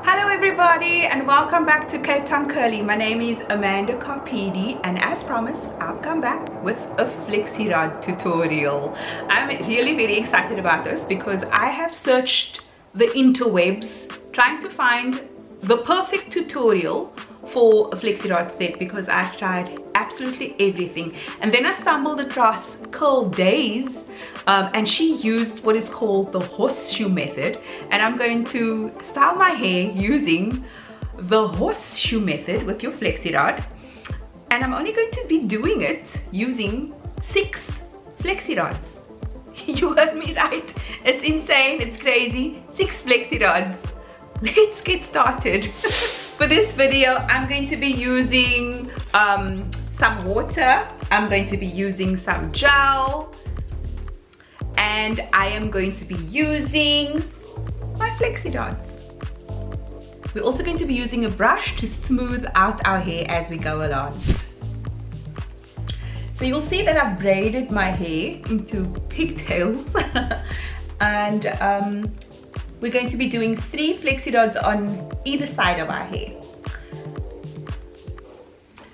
Hello everybody and welcome back to Cape Town Curly. My name is Amanda Carpidi and as promised I've come back with a Flexi rod tutorial. I'm really very excited about this because I have searched the interwebs trying to find the perfect tutorial for a Flexi rod set because I've tried absolutely everything, and then I stumbled across Curl Days and she used what is called the horseshoe method, and I'm going to style my hair using the horseshoe method with your Flexi rod, and I'm only going to be doing it using 6 Flexi rods. You heard me right, it's insane, it's crazy. 6 Flexi rods. Let's get started. For this video I'm going to be using some water, I'm going to be using some gel, and I am going to be using my Flexi rods. We're also going to be using a brush to smooth out our hair as we go along. So you'll see that I've braided my hair into pigtails and we're going to be doing 3 Flexi rods on either side of our hair.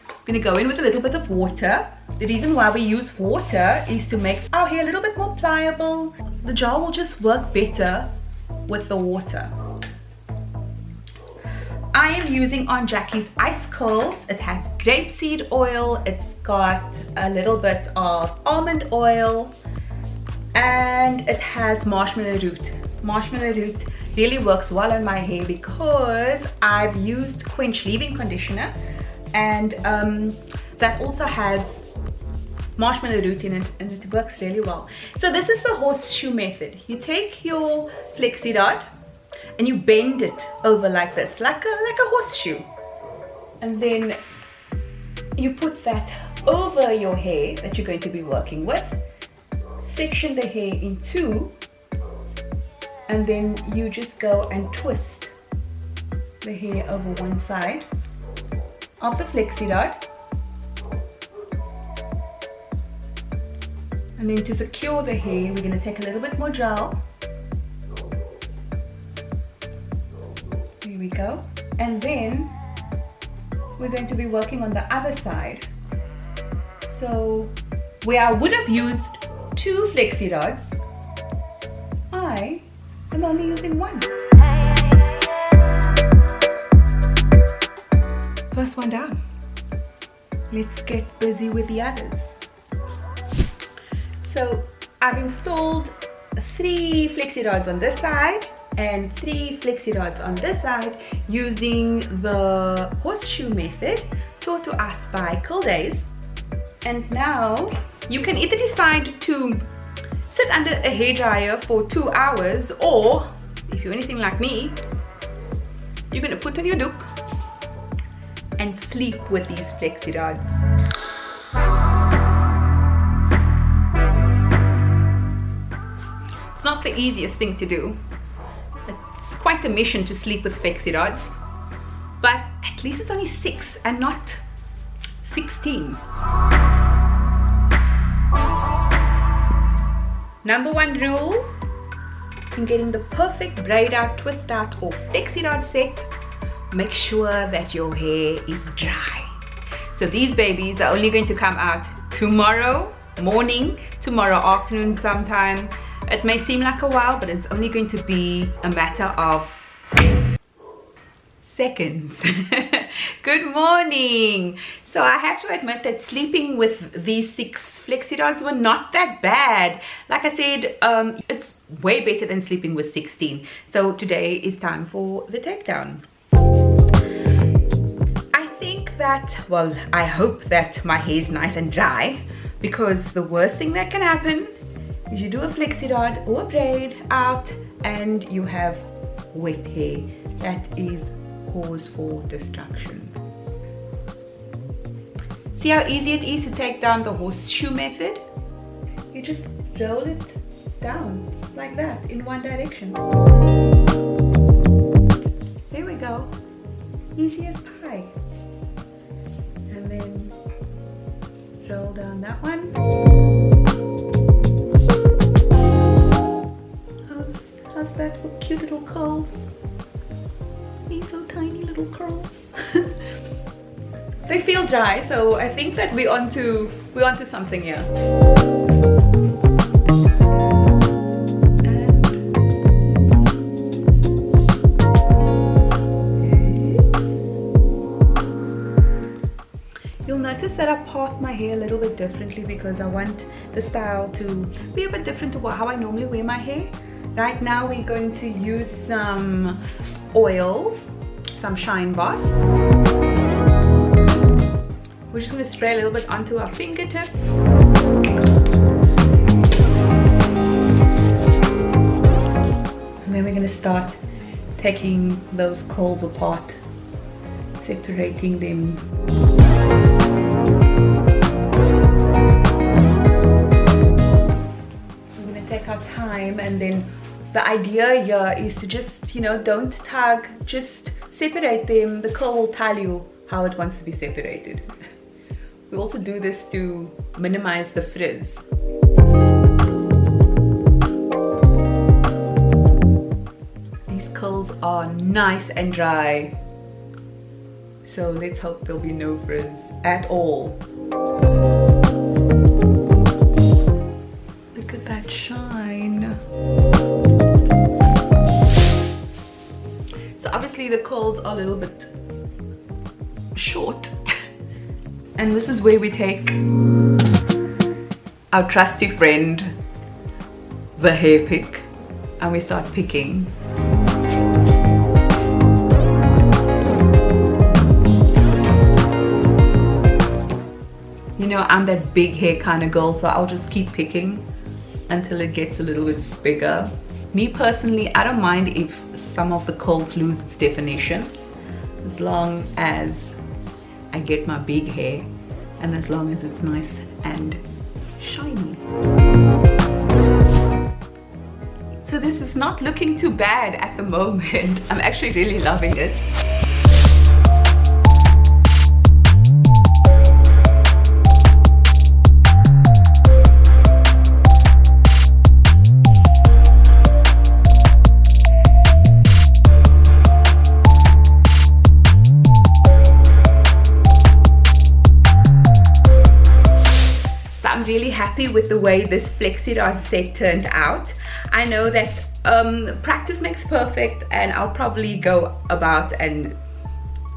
I'm going to go in with a little bit of water. The reason why we use water is to make our hair a little bit more pliable. The gel will just work better with the water. I am using on Jackie's Ice Curls. It has grapeseed oil, it's got a little bit of almond oil, and it has marshmallow root. Marshmallow root really works well on my hair because I've used Quench leave-in conditioner, and that also has marshmallow root in it, and it works really well. So this is the horseshoe method. You take your Flexi rod and you bend it over like this, like a horseshoe, and then you put that over your hair that you're going to be working with, section the hair in 2, and then you just go and twist the hair over one side of the Flexi rod, and then to secure the hair we're going to take a little bit more gel. Here we go, and then we're going to be working on the other side. So where I would have used 2 Flexi rods, I'm only using 1. First one down. Let's get busy with the others. So I've installed 3 Flexi rods on this side and 3 Flexi rods on this side using the horseshoe method taught to us by Curl Days. And now you can either decide to sit under a hairdryer for 2 hours, or if you're anything like me, you're going to put on your doek and sleep with these Flexi rods. It's not the easiest thing to do. It's quite a mission to sleep with Flexi rods, but at least it's only 6 and not 16. Number 1 rule in getting the perfect braid out, twist out or Flexi rod set: make sure that your hair is dry. So these babies are only going to come out tomorrow morning, tomorrow afternoon sometime. It may seem like a while, but it's only going to be a matter of seconds. Good morning. So I have to admit that sleeping with these 6 Flexi rods were not that bad. Like I said, it's way better than sleeping with 16. So today is time for the takedown. I think that, well, I hope that my hair is nice and dry, because the worst thing that can happen is you do a Flexi rod or a braid out and you have wet hair. That is cause for destruction. See how easy it is to take down the horseshoe method? You just roll it down like that in one direction. There we go. Easy as pie. And then roll down that one. How's that for cute little curls? Easy. little curls. They feel dry, so I think that we're onto something here. You'll notice that I part my hair a little bit differently because I want the style to be a bit different to how I normally wear my hair. Right now we're going to use some oil, some Shine Boss. We're just going to spray a little bit onto our fingertips. And then we're going to start taking those curls apart, separating them. We're going to take our time, and then the idea here is to just, you know, don't tug, just separate them. The curl will tell you how it wants to be separated. We also do this to minimize the frizz. These curls are nice and dry, so let's hope there'll be no frizz at all. Look at that shine. So obviously the curls are a little bit short. And this is where we take our trusty friend, the hair pick, and we start picking. You know, I'm that big hair kind of girl, so I'll just keep picking until it gets a little bit bigger. Me personally, I don't mind if some of the curls lose its definition, as long as I get my big hair and as long as it's nice and shiny. So this is not looking too bad at the moment. I'm actually really loving it. I'm really happy with the way this Flexi rod set turned out. I know that practice makes perfect, and I'll probably go about and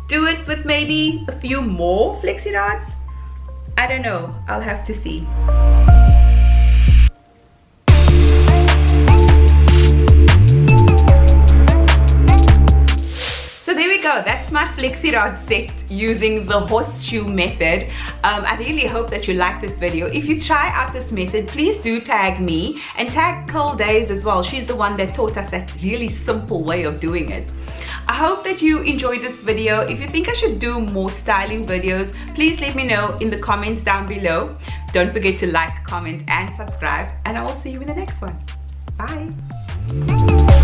do it with maybe a few more Flexi rods. I don't know, I'll have to see. So there we go, that's my Flexi rod set using the horseshoe method. I really hope that you like this video. If you try out this method, please do tag me and tag Curl Days as well. She's the one that taught us that really simple way of doing it. I hope that you enjoyed this video. If you think I should do more styling videos, please let me know in the comments down below. Don't forget to like, comment and subscribe, and I will see you in the next one. Bye.